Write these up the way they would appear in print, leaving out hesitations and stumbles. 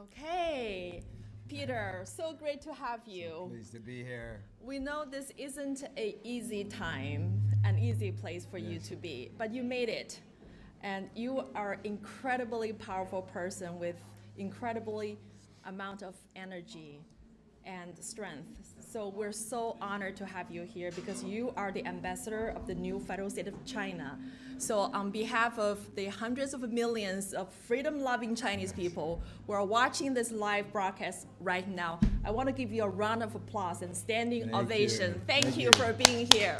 Okay, Peter, so great to have you. Pleased to be here. We know this isn't an easy time, an easy place for you to be, but you made it. And you are an incredibly powerful person with incredibly amount of energy and strength. So we're so honored to have you here because you are the ambassador of the new federal state of China. So on behalf of the hundreds of millions of freedom-loving Chinese people who are watching this live broadcast right now, I want to give you a round of applause and standing ovation. Thank you for being here.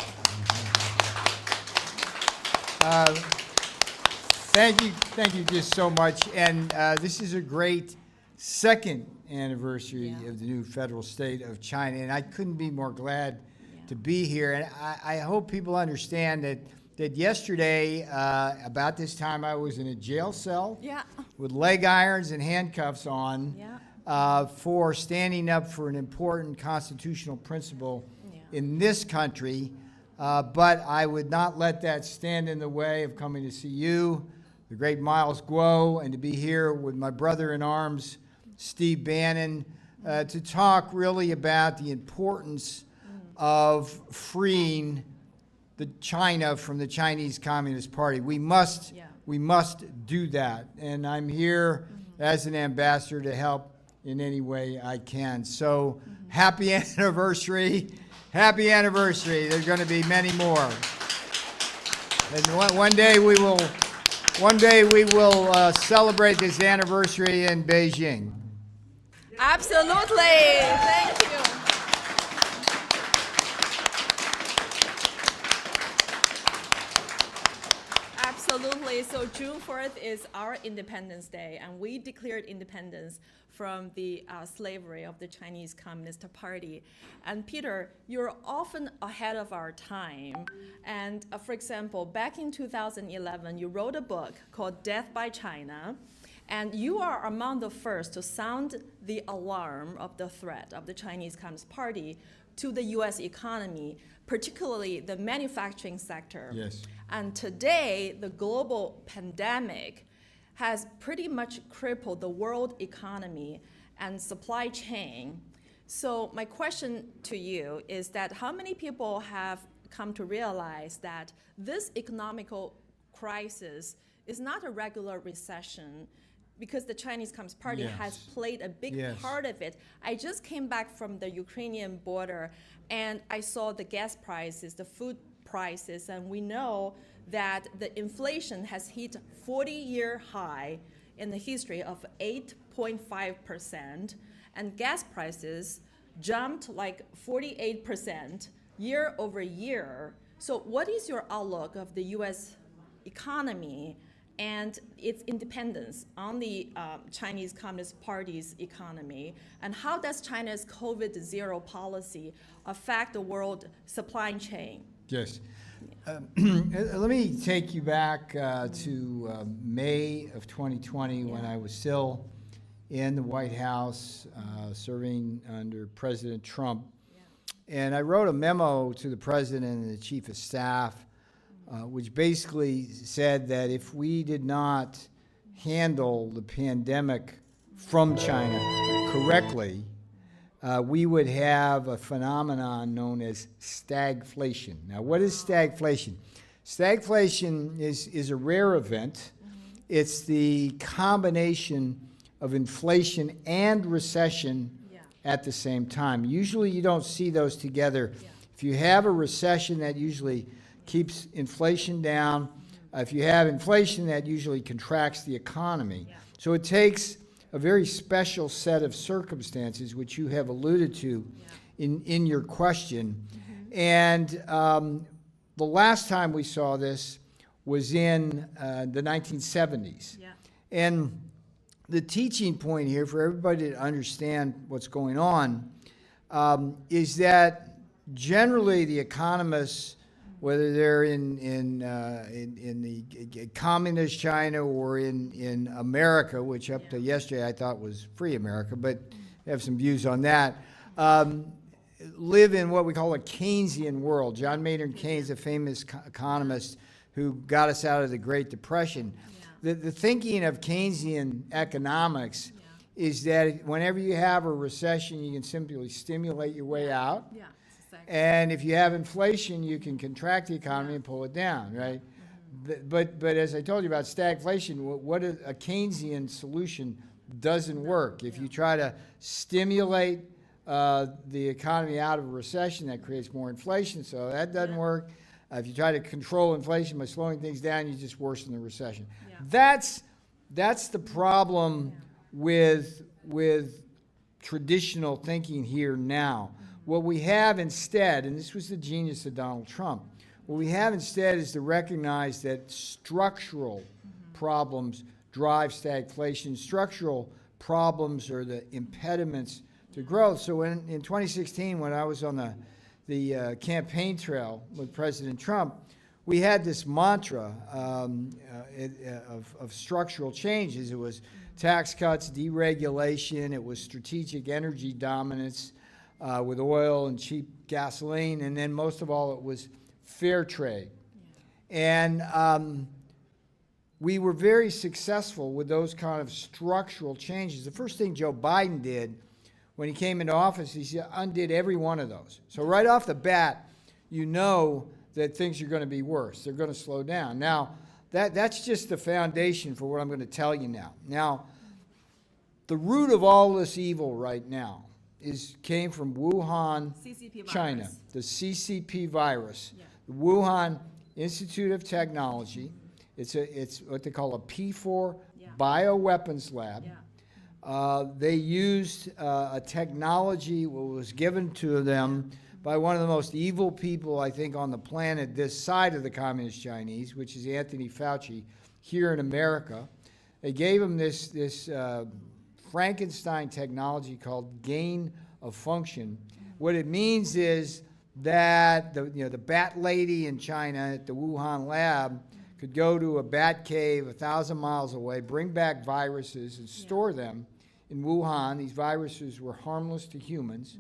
Thank you just so much. And this is a great second anniversary of the new federal state of China, and I couldn't be more glad to be here. And I hope people understand that yesterday, about this time, I was in a jail cell with leg irons and handcuffs on for standing up for an important constitutional principle in this country. But I would not let that stand in the way of coming to see you, the great Miles Guo, and to be here with my brother-in-arms, Steve Bannon, to talk really about the importance of freeing the China from the Chinese Communist Party. We must do that. And I'm here as an ambassador to help in any way I can. So happy anniversary. Happy anniversary. There's going to be many more. And one day we will celebrate this anniversary in Beijing. Absolutely. Thank you. Absolutely. So June 4th is our Independence Day, and we declared independence from the slavery of the Chinese Communist Party. And Peter, you're often ahead of our time. And for example, back in 2011, you wrote a book called Death by China. And you are among the first to sound the alarm of the threat of the Chinese Communist Party to the US economy, particularly the manufacturing sector. Yes. And today, the global pandemic has pretty much crippled the world economy and supply chain. So my question to you is that how many people have come to realize that this economical crisis is not a regular recession, because the Chinese Communist Party has played a big part of it. I just came back from the Ukrainian border, and I saw the gas prices, the food prices, and we know that the inflation has hit 40-year high in the history of 8.5%, and gas prices jumped like 48% year over year. So what is your outlook of the US economy and its independence on the Chinese Communist Party's economy, and how does China's COVID-0 policy affect the world supply chain? Yes. Let me take you back to May of 2020 when I was still in the White House serving under President Trump. And I wrote a memo to the President and the Chief of Staff which basically said that if we did not handle the pandemic from China correctly, we would have a phenomenon known as stagflation. Now, what is stagflation? Stagflation is a rare event. It's the combination of inflation and recession at the same time. Usually you don't see those together. If you have a recession, that usually keeps inflation down. If you have inflation, that usually contracts the economy. So it takes a very special set of circumstances, which you have alluded to in your question. And the last time we saw this was in the 1970s. And the teaching point here for everybody to understand what's going on is that generally the economists, whether they're in the communist China or in America, which up to yesterday I thought was free America, but I have some views on that, live in what we call a Keynesian world. John Maynard Keynes, a famous economist who got us out of the Great Depression. The thinking of Keynesian economics is that whenever you have a recession, you can simply stimulate your way out. Yeah. Exactly. And if you have inflation, you can contract the economy and pull it down, right? But as I told you about stagflation, what a Keynesian solution doesn't work. If you try to stimulate the economy out of a recession, that creates more inflation, so that doesn't work. If you try to control inflation by slowing things down, you just worsen the recession. Yeah. That's the problem with traditional thinking here now. What we have instead, and this was the genius of Donald Trump, what we have instead is to recognize that structural problems drive stagflation. Structural problems are the impediments to growth. So in 2016, when I was on the campaign trail with President Trump, we had this mantra of structural changes. It was tax cuts, deregulation, it was strategic energy dominance with oil and cheap gasoline, and then most of all it was fair trade. And we were very successful with those kind of structural changes. The first thing Joe Biden did when he came into office, he undid every one of those. So right off the bat, you know that things are going to be worse. They're going to slow down. Now, that's just the foundation for what I'm going to tell you now. Now, the root of all this evil right now came from Wuhan, CCP China, virus. the CCP virus. Yeah. The Wuhan Institute of Technology. It's what they call a P4 bioweapons lab. Yeah. They used a technology that was given to them by one of the most evil people, I think, on the planet this side of the Communist Chinese, which is Anthony Fauci, here in America. They gave him this Frankenstein technology called gain of function. What it means is that the bat lady in China at the Wuhan lab could go to a bat cave 1,000 miles away, bring back viruses and store them in Wuhan. These viruses were harmless to humans.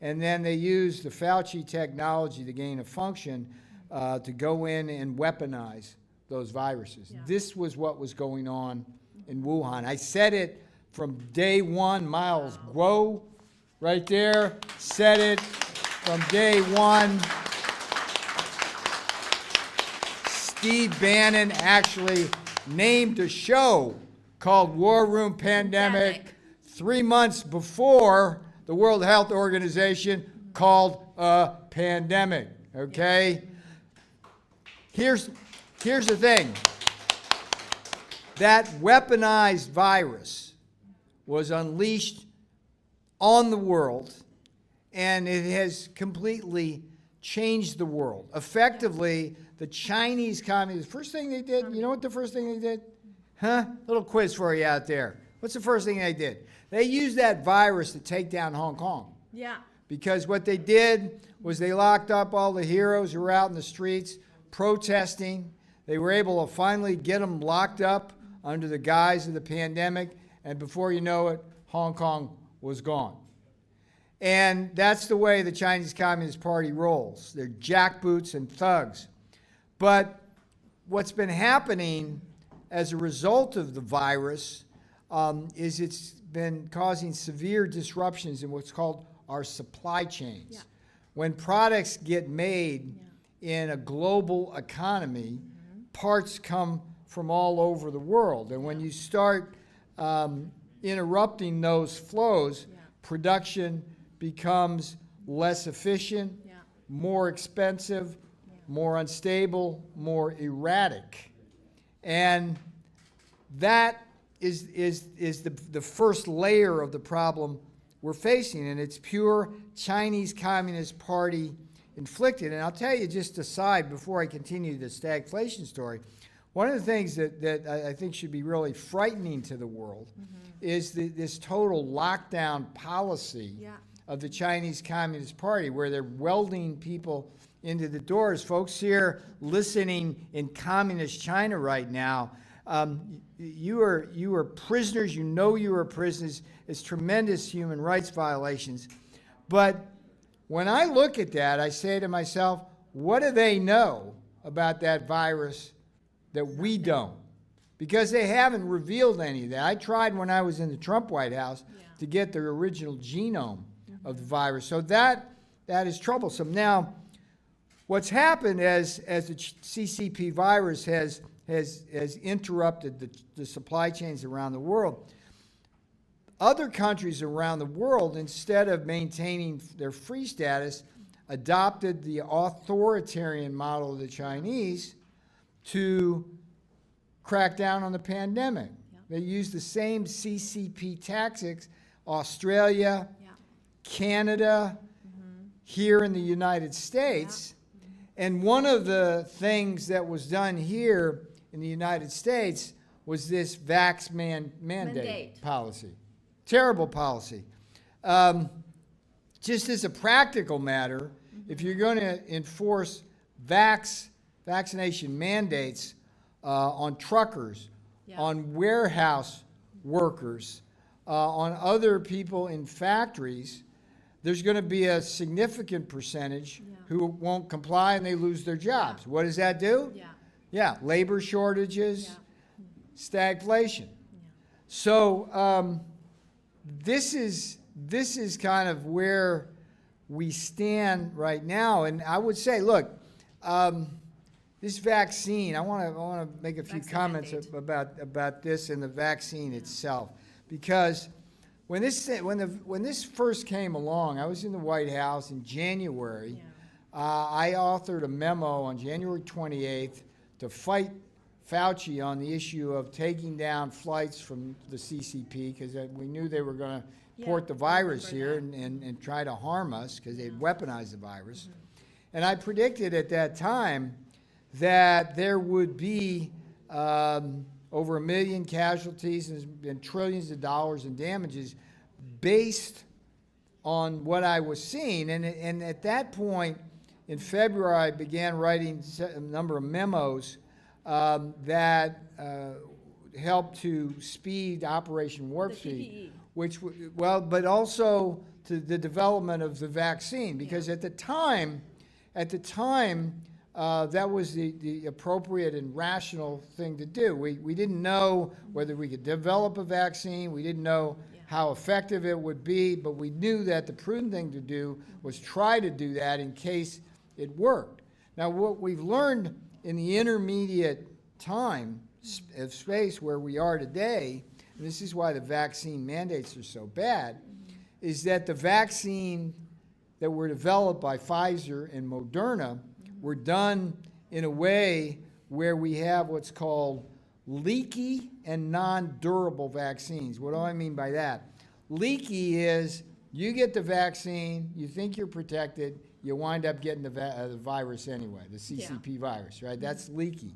And then they used the Fauci technology, the gain of function, to go in and weaponize those viruses. Yeah. This was what was going on in Wuhan. I said it from day one. Miles Guo, right there, said it from day one. Steve Bannon actually named a show called War Room Pandemic 3 months before the World Health Organization called a pandemic, okay? Here's the thing. That weaponized virus was unleashed on the world, and it has completely changed the world. Effectively, the Chinese communists, first thing they did, you know what the first thing they did? Huh? Little quiz for you out there. What's the first thing they did? They used that virus to take down Hong Kong. Yeah. Because what they did was they locked up all the heroes who were out in the streets protesting. They were able to finally get them locked up under the guise of the pandemic, and before you know it, Hong Kong was gone. And that's the way the Chinese Communist Party rolls. They're jackboots and thugs. But what's been happening as a result of the virus is it's been causing severe disruptions in what's called our supply chains. Yeah. When products get made in a global economy, parts come from all over the world. And when you start interrupting those flows, production becomes less efficient, more expensive, more unstable, more erratic. And that is the first layer of the problem we're facing, and it's pure Chinese Communist Party inflicted. And I'll tell you just aside, before I continue the stagflation story, one of the things that I think should be really frightening to the world is this total lockdown policy of the Chinese Communist Party, where they're welding people into the doors. Folks here listening in communist China right now, you are prisoners. You know you are prisoners. It's tremendous human rights violations. But when I look at that, I say to myself, what do they know about that virus that we don't? because they haven't revealed any of that. I tried when I was in the Trump White House to get the original genome of the virus. So that is troublesome. Now, what's happened as the CCP virus has interrupted the supply chains around the world, other countries around the world, instead of maintaining their free status, adopted the authoritarian model of the Chinese to crack down on the pandemic. They used the same CCP tactics, Australia, Canada, here in the United States. And one of the things that was done here in the United States was this vax mandate policy. Terrible policy. Just as a practical matter, if you're going to enforce vaccination mandates on truckers, on warehouse workers, on other people in factories, there's going to be a significant percentage who won't comply and they lose their jobs. What does that do? Labor shortages, stagflation. So this is kind of where we stand right now. And I would say, look, this vaccine, I want to make a few comments about this and the vaccine itself, because when this first came along, I was in the White House in January. I authored a memo on January 28th to fight Fauci on the issue of taking down flights from the CCP, because we knew they were going to port the virus here and try to harm us because they'd weaponized the virus. And I predicted at that time that there would be over 1 million casualties and trillions of dollars in damages based on what I was seeing. And at that point, in February, I began writing a number of memos that helped to speed Operation Warp Speed, but also to the development of the vaccine, because at the time, that was the appropriate and rational thing to do. We didn't know whether we could develop a vaccine. We didn't know how effective it would be, but we knew that the prudent thing to do was try to do that in case it worked. Now, what we've learned in the intermediate time of space where we are today, and this is why the vaccine mandates are so bad, is that the vaccine that were developed by Pfizer and Moderna were done in a way where we have what's called leaky and non-durable vaccines. What do I mean by that? Leaky is you get the vaccine, you think you're protected, you wind up getting the virus anyway, the CCP virus, right? That's leaky.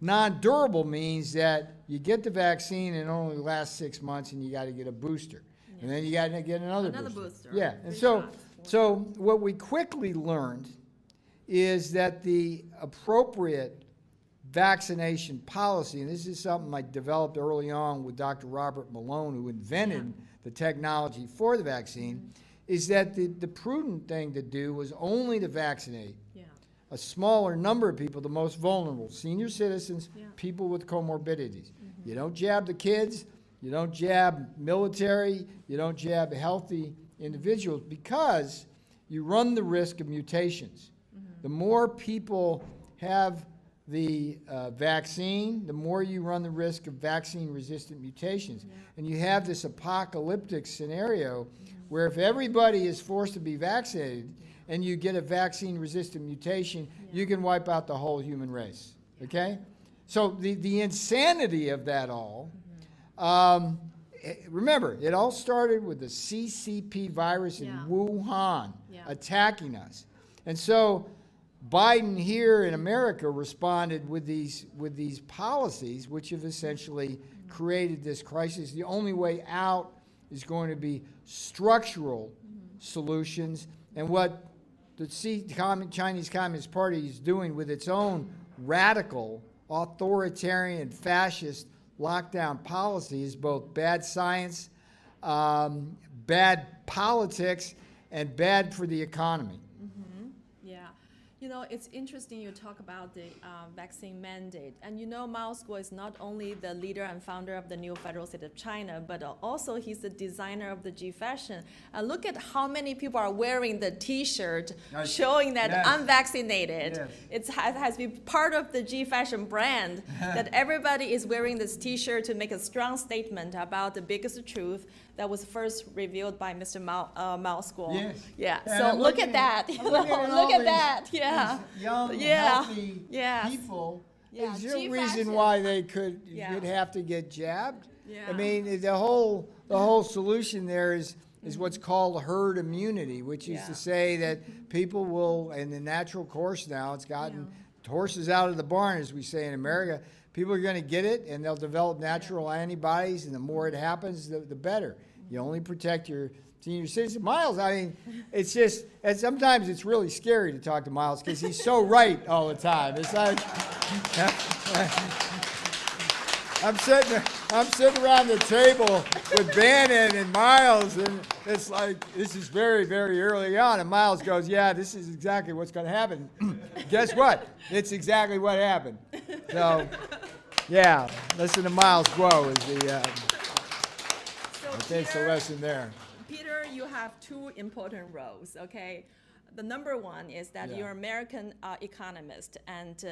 Non-durable means that you get the vaccine and it only lasts 6 months and you got to get a booster. And then you got to get another booster. Yeah, and so what we quickly learned is that the appropriate vaccination policy, and this is something I developed early on with Dr. Robert Malone, who invented the technology for the vaccine, is that the prudent thing to do was only to vaccinate a smaller number of people, the most vulnerable, senior citizens, people with comorbidities. You don't jab the kids, you don't jab military, you don't jab healthy individuals, because you run the risk of mutations. The more people have the vaccine, the more you run the risk of vaccine-resistant mutations. And you have this apocalyptic scenario where if everybody is forced to be vaccinated and you get a vaccine-resistant mutation, you can wipe out the whole human race, okay? So the insanity of that all, remember, it all started with the CCP virus in Wuhan attacking us. And so Biden here in America responded with these policies, which have essentially created this crisis. The only way out is going to be structural solutions, and what the Chinese Communist Party is doing with its own radical, authoritarian, fascist lockdown policy is both bad science, bad politics, and bad for the economy. You know, it's interesting you talk about the vaccine mandate. And you know, Miles Guo is not only the leader and founder of the new federal state of China, but also he's the designer of the G fashion. Look at how many people are wearing the T-shirt showing that unvaccinated. It has been part of the G fashion brand that everybody is wearing this T-shirt to make a strong statement about the biggest truth that was first revealed by Mr. Miles Guo. Yes. Yeah. And So I'm look looking at that. I'm looking at all Look at these- that. Yeah. these young, Yeah. healthy Yes. people. Yeah, Is there a G reason fashion. why they could Yeah. would have to get jabbed? Yeah. I mean, the whole solution there is what's called herd immunity, which is Yeah. to say that people will, in the natural course now, it's gotten horses out of the barn, as we say in America. People are going to get it, and they'll develop natural antibodies, and the more it happens, the better. You only protect your senior citizen. Miles, I mean, it's just, and sometimes it's really scary to talk to Miles because he's so right all the time. It's like, I'm sitting around the table with Bannon and Miles, and it's like, this is very, very early on, and Miles goes, yeah, this is exactly what's going to happen. Guess what? It's exactly what happened. So, yeah, listen to Miles Guo is the, takes the lesson there. Peter, you have two important roles, okay? The number one is that you're an American economist, and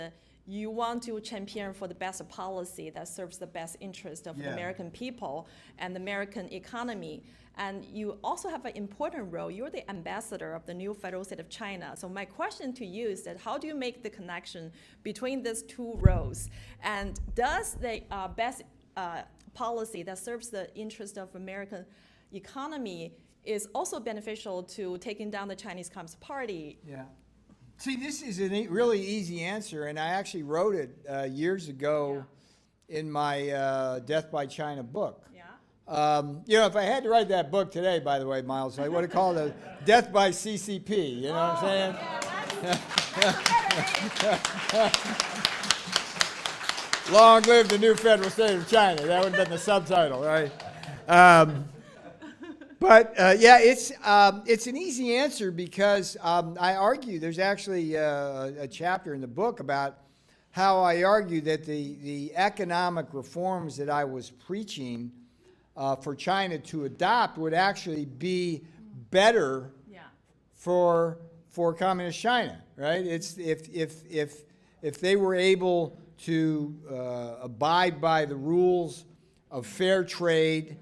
you want to champion for the best policy that serves the best interest of the American people and the American economy. And you also have an important role. You're the ambassador of the new federal state of China. So my question to you is that how do you make the connection between these two roles? And does the best policy that serves the interest of American economy is also beneficial to taking down the Chinese Communist Party? Yeah. See, this is a really easy answer, and I actually wrote it years ago in my Death by China book. Yeah. You know, if I had to write that book today, by the way, Miles, I would have called it Death by CCP. You know what I'm saying? Long live the new federal state of China. That would have been the subtitle, right? But yeah, it's an easy answer because I argue, there's actually a chapter in the book about how I argue that the economic reforms that I was preaching for China to adopt would actually be better for communist China, right? It's if they were able to abide by the rules of fair trade,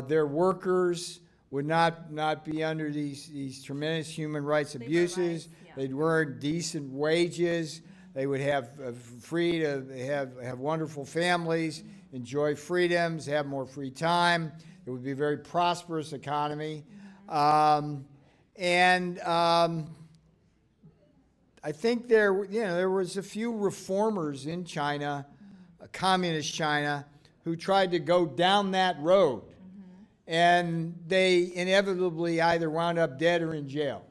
their workers would not be under these tremendous human rights abuses. They'd earn decent wages. They would have free to have wonderful families, enjoy freedoms, have more free time. It would be a very prosperous economy. I think there was a few reformers in China, communist China, who tried to go down that road. And they inevitably either wound up dead or in jail,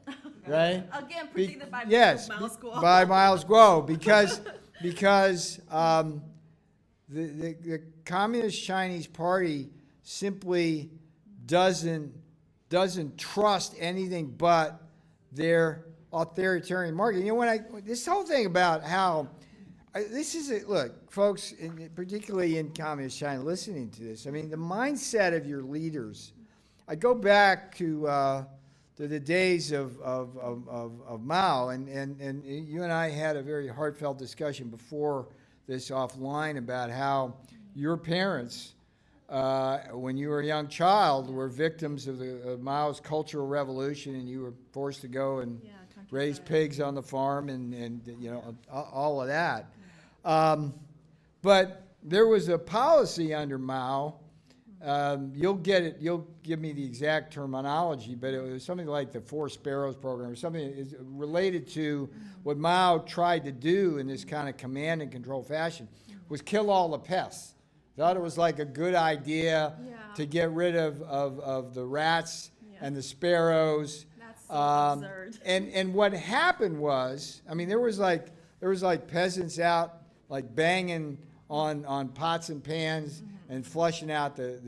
right? Again, predicted by Yes, Miles Guo. by Miles Guo, because the Communist Chinese Party simply doesn't trust anything but their authoritarian market. You know, this whole thing about how look, folks, particularly in Communist China, listening to this, I mean, the mindset of your leaders, I go back to the days of Mao, and you and I had a very heartfelt discussion before this offline about how your parents, when you were a young child, were victims of Mao's Cultural Revolution, and you were forced to go and raise pigs on the farm and you know, all of that. But there was a policy under Mao. You'll get it. You'll give me the exact terminology, but it was something like the Four Sparrows program, or something that is related to what Mao tried to do in this kind of command and control fashion, was kill all the pests. Thought it was like a good idea to get rid of the rats and the sparrows. That's so absurd. And what happened was, I mean, there was like peasants out like banging on pots and pans and flushing out the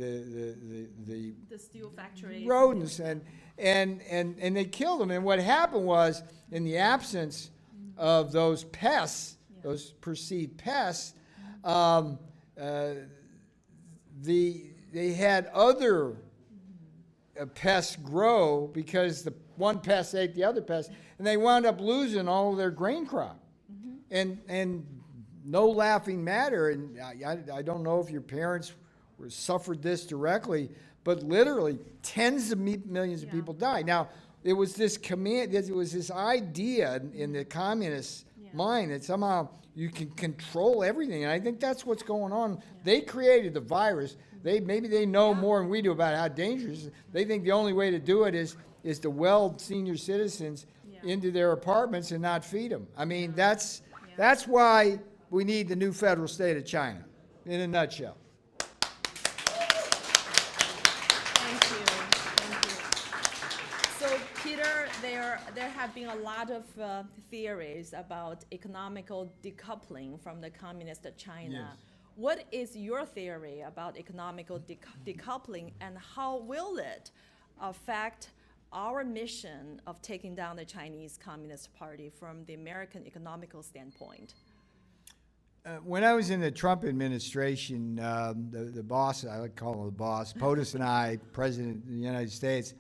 steel factory rodents, and they killed them. And what happened was, in the absence of those pests, those perceived pests, they had other pests grow because the one pest ate the other pest, and they wound up losing all of their grain crop. And no laughing matter, and I don't know if your parents suffered this directly, but literally tens of millions of people died. Now, it was this idea in the communist mind that somehow you can control everything, and I think that's what's going on. They created the virus. Maybe they know more than we do about how dangerous it is. They think the only way to do it is to weld senior citizens into their apartments and not feed them. I mean, that's why we need the new federal state of China, in a nutshell. So, Peter, there have been a lot of theories about economical decoupling from the communist China. Yes. What is your theory about economical decoupling, and how will it affect our mission of taking down the Chinese Communist Party from the American economical standpoint? When I was in the Trump administration, the boss, I would call him the boss, POTUS and I, President of the United States,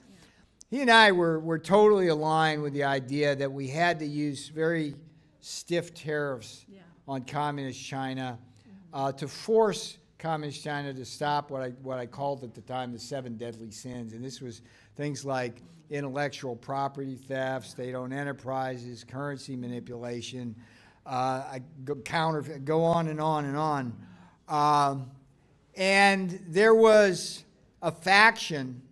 he and I were totally aligned with the idea that we had to use very stiff tariffs on communist China to force communist China to stop what I called at the time the 7 deadly sins. And this was things like intellectual property theft, state-owned enterprises, currency manipulation, go on and on and on. And there was a faction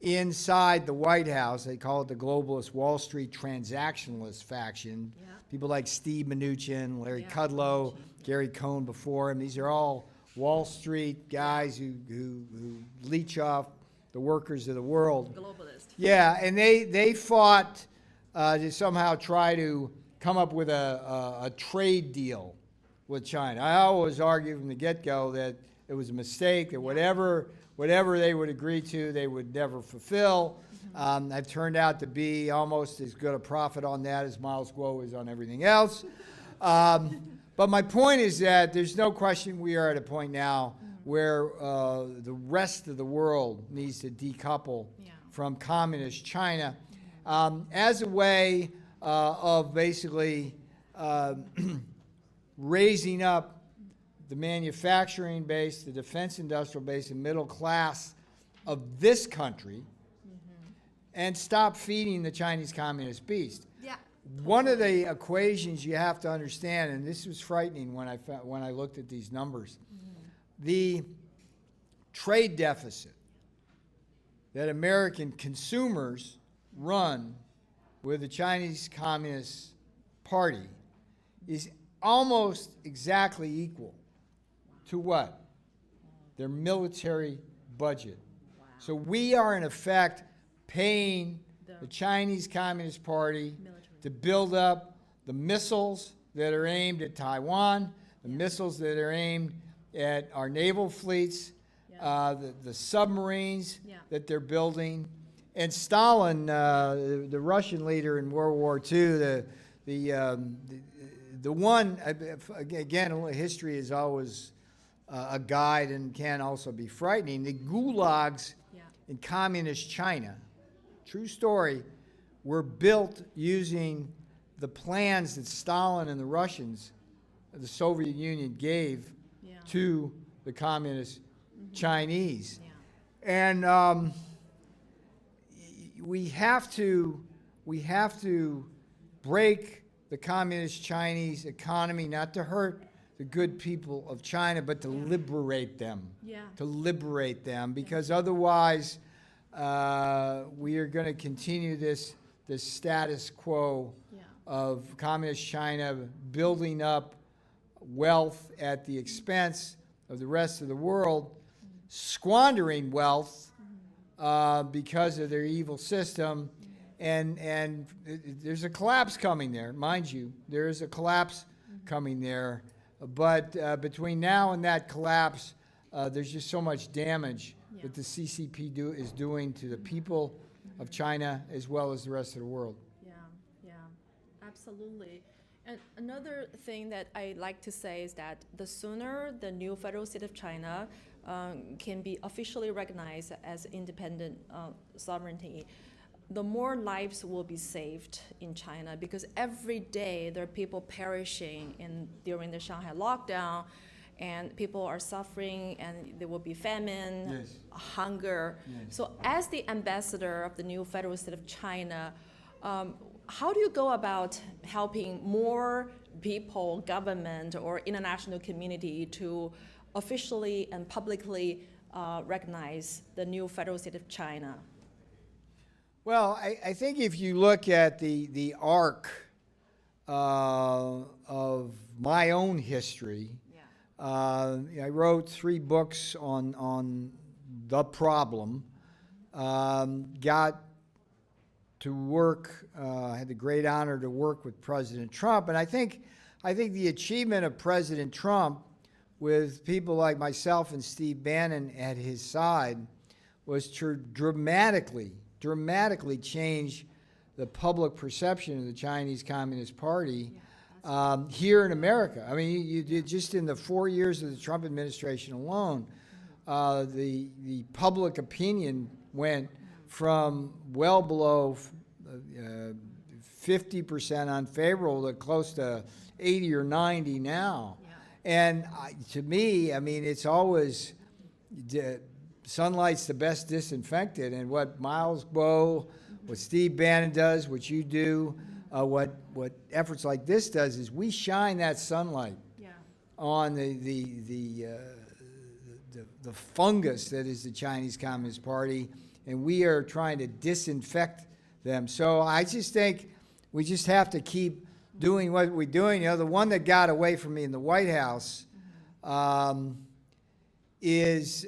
inside the White House, they call it the globalist Wall Street transactionalist faction. People like Steve Mnuchin, Larry Kudlow, Gary Cohn before him. These are all Wall Street guys who leech off the workers of the world. Globalist. Yeah, and they fought to somehow try to come up with a trade deal with China. I always argued from the get-go that it was a mistake, that whatever they would agree to, they would never fulfill. I've turned out to be almost as good a prophet on that as Miles Guo is on everything else. But my point is that there's no question we are at a point now where the rest of the world needs to decouple from communist China as a way of basically raising up the manufacturing base, the defense industrial base, and middle class of this country, and stop feeding the Chinese communist beast. One of the equations you have to understand, and this was frightening when I looked at these numbers, the trade deficit that American consumers run with the Chinese Communist Party is almost exactly equal to what? Their military budget. So we are in effect paying the Chinese Communist Party to build up the missiles that are aimed at Taiwan, the missiles that are aimed at our naval fleets, the submarines that they're building. And Stalin, the Russian leader in World War II, the one, again, history is always a guide and can also be frightening. The gulags in communist China, true story, were built using the plans that Stalin and the Russians, the Soviet Union, gave to the communist Chinese. And we have to break the communist Chinese economy, not to hurt the good people of China, but to liberate them. To liberate them, because otherwise we are going to continue this status quo of communist China building up wealth at the expense of the rest of the world, squandering wealth because of their evil system. And there's a collapse coming there, mind you. There is a collapse coming there. But between now and that collapse, there's just so much damage that the CCP is doing to the people of China as well as the rest of the world. absolutely. And another thing that I like to say is that the sooner the new federal state of China can be officially recognized as independent sovereignty, the more lives will be saved in China, because every day there are people perishing during the Shanghai lockdown, and people are suffering, and there will be famine, Yes. hunger. Yes. So as the ambassador of the new federal state of China, how do you go about helping more people, government, or international community to officially and publicly recognize the new federal state of China? Well, I think if you look at the arc of my own history, I wrote 3 books on the problem, got to work, had the great honor to work with President Trump. And I think the achievement of President Trump with people like myself and Steve Bannon at his side was to dramatically change the public perception of the Chinese Communist Party here in America. I mean, you did just in the 4 years of the Trump administration alone, the public opinion went from well below 50% unfavorable to close to 80 or 90 now. Yeah. And to me, I mean, it's always sunlight's the best disinfectant. And what Miles Guo, what Steve Bannon does, what you do, what efforts like this does is we shine that sunlight on the fungus that is the Chinese Communist Party, and we are trying to disinfect them. So I just think we just have to keep doing what we're doing. You know, the one that got away from me in the White House is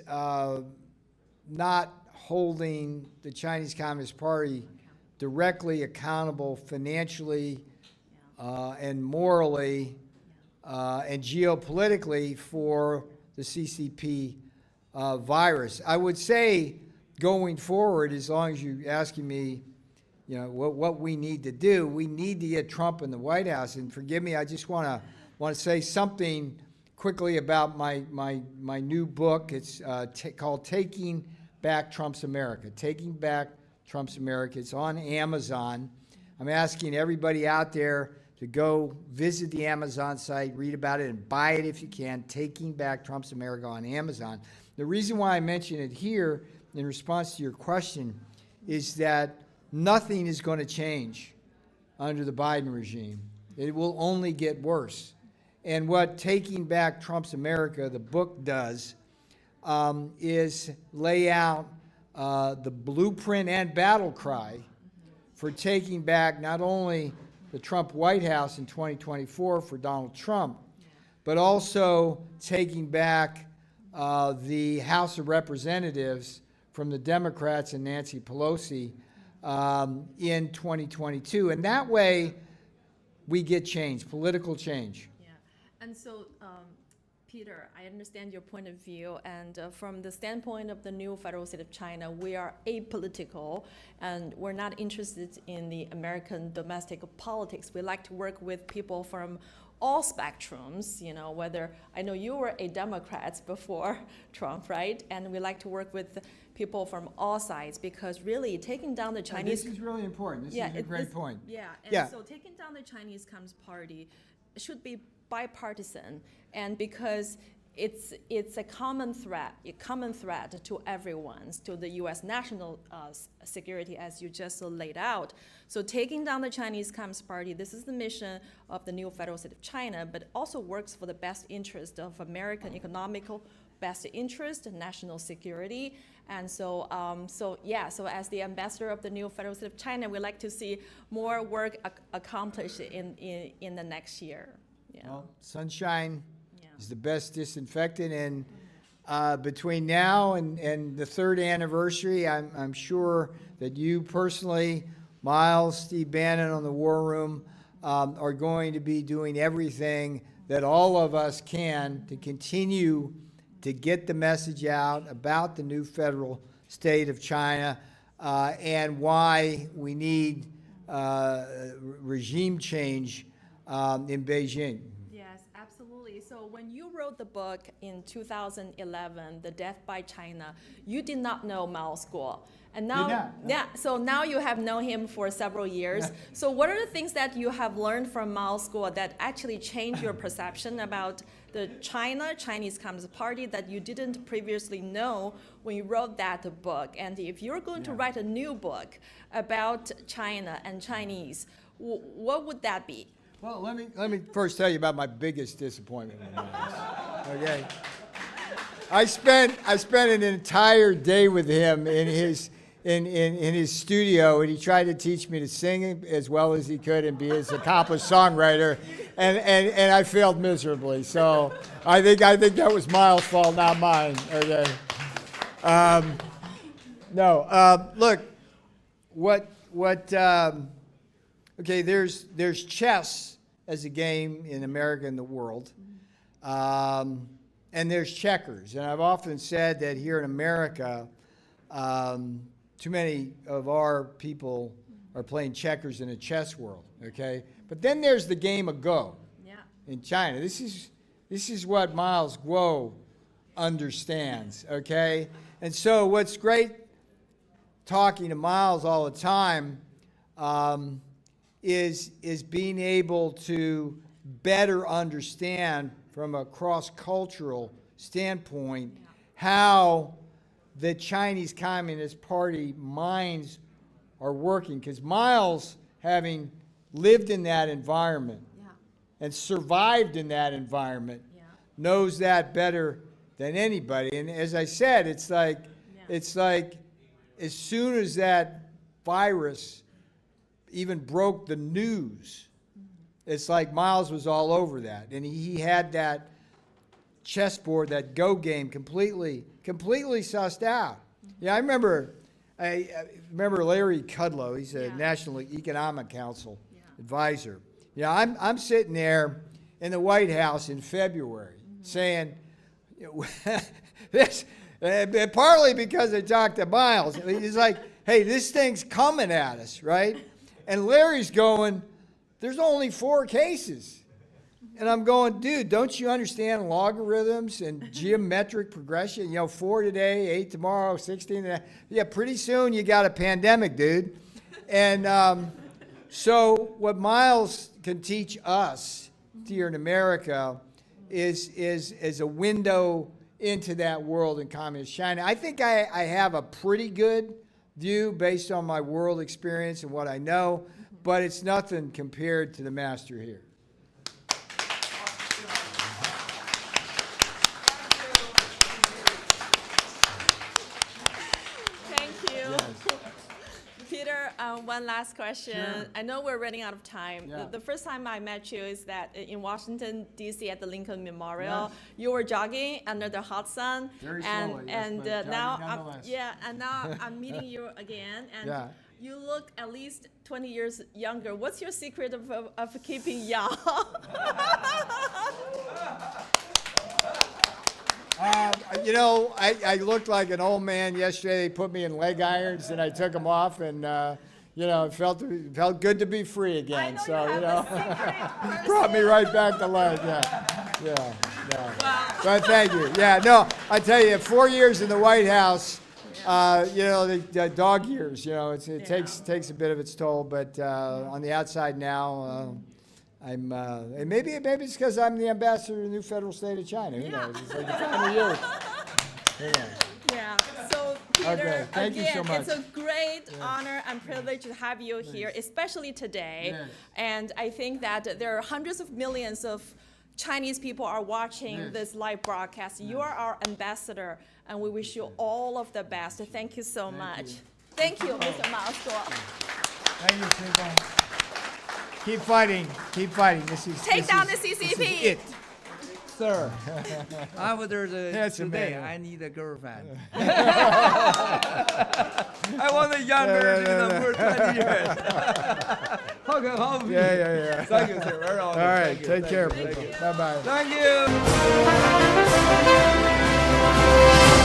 not holding the Chinese Communist Party directly accountable financially and morally and geopolitically for the CCP virus. I would say going forward, as long as you're asking me, you know, what we need to do, we need to get Trump in the White House. And forgive me, I just want to say something quickly about my new book. It's called Taking Back Trump's America. Taking Back Trump's America. It's on Amazon. I'm asking everybody out there to go visit the Amazon site, read about it, and buy it if you can. Taking Back Trump's America on Amazon. The reason why I mention it here in response to your question is that nothing is going to change under the Biden regime. It will only get worse. And what Taking Back Trump's America, the book, does is lay out the blueprint and battle cry for taking back not only the Trump White House in 2024 for Donald Trump, but also taking back the House of Representatives from the Democrats and Nancy Pelosi in 2022. And that way, we get change, political change. Yeah, and so, Peter, I understand your point of view, and from the standpoint of the new federal state of China, we are apolitical, and we're not interested in the American domestic politics. We like to work with people from all spectrums, you know, whether, I know you were a Democrat before Trump, right? And we like to work with people from all sides, because really taking down the Chinese... This is really important. This is a great point. Yeah, and so taking down the Chinese Communist Party should be bipartisan, and because it's a common threat to everyone's, to the U.S. national security, as you just laid out. So taking down the Chinese Communist Party, this is the mission of the new federal state of China, but also works for the best interest of American economical best interest, national security. And so, so as the ambassador of the new federal state of China, we like to see more work accomplished in the next year. Yeah. Well, sunshine is the best disinfectant, and between now and the 3rd anniversary, I'm sure that you personally, Miles, Steve Bannon on the War Room, are going to be doing everything that all of us can to continue to get the message out about the new federal state of China and why we need regime change in Beijing. Yes, absolutely. So when you wrote the book in 2011, The Death by China, you did not know Miles Guo. And now, so now you have known him for several years. Yeah. So what are the things that you have learned from Miles Guo that actually changed your perception about the Chinese Communist Party that you didn't previously know when you wrote that book? And if you're going to write a new book about China and Chinese, what would that be? Well, let me first tell you about my biggest disappointment in this. Okay, I spent an entire day with him in his studio, and he tried to teach me to sing as well as he could and be his accomplished songwriter, and I failed miserably. So I think that was Miles' fault, not mine. Okay. Look, okay, there's chess as a game in America and the world, and there's checkers. And I've often said that here in America, too many of our people are playing checkers in a chess world, okay? But then there's the game of Go in China. This is what Miles Guo understands, okay? And so what's great talking to Miles all the time is being able to better understand from a cross-cultural standpoint how the Chinese Communist Party minds are working. Because Miles, having lived in that environment and survived in that environment, knows that better than anybody. And as I said, it's like as soon as that virus even broke the news, it's like Miles was all over that. And he had that chessboard, that Go game, completely sussed out. Yeah, I remember Larry Kudlow. He's a National Economic Council advisor. Yeah, I'm sitting there in the White House in February saying, this, partly because I talked to Miles. He's like, hey, this thing's coming at us, right? And Larry's going, there's only 4 cases. And I'm going, dude, don't you understand logarithms and geometric progression? 4 today, 8 tomorrow, 16 today. Yeah, pretty soon you got a pandemic, dude. And so what Miles can teach us here in America is a window into that world in communist China. I think I have a pretty good view based on my world experience and what I know, but it's nothing compared to the master here. Peter, one last question. Sure. I know we're running out of time. Yeah. The first time I met you is that in Washington, D.C. at the Lincoln Memorial, you were jogging under the hot sun. Very slowly, and but now I'm meeting you again, and you look at least 20 years younger. What's your secret of keeping young? I looked like an old man yesterday. They put me in leg irons, and I took them off, and it felt good to be free again. Brought me right back to life. Yeah. Wow. But thank you. Yeah, no, I tell you, 4 years in the White House, the dog years. It takes a bit of its toll, but on the outside now. And maybe it's because I'm the ambassador to the new federal state of China. Who knows? It's like the final year. Yeah. So, Peter, okay. Thank you so much. It's a great honor and privilege to have you here, especially today. Yes. And I think that there are hundreds of millions of Chinese people are watching this live broadcast. You are our ambassador, and we wish you all of the best. Thank you so much. Thank you, Mr. Miles Guo. Thank you, Nicole. Keep fighting. Take down the CCP. This is it. Sir, after That's today, amazing. I need a girlfriend. I want a younger than more 20 years. How can help you? Yeah. Thank you, sir. Very All honored. right. Thank you. Take care, Thank people. you. Bye-bye. Thank you.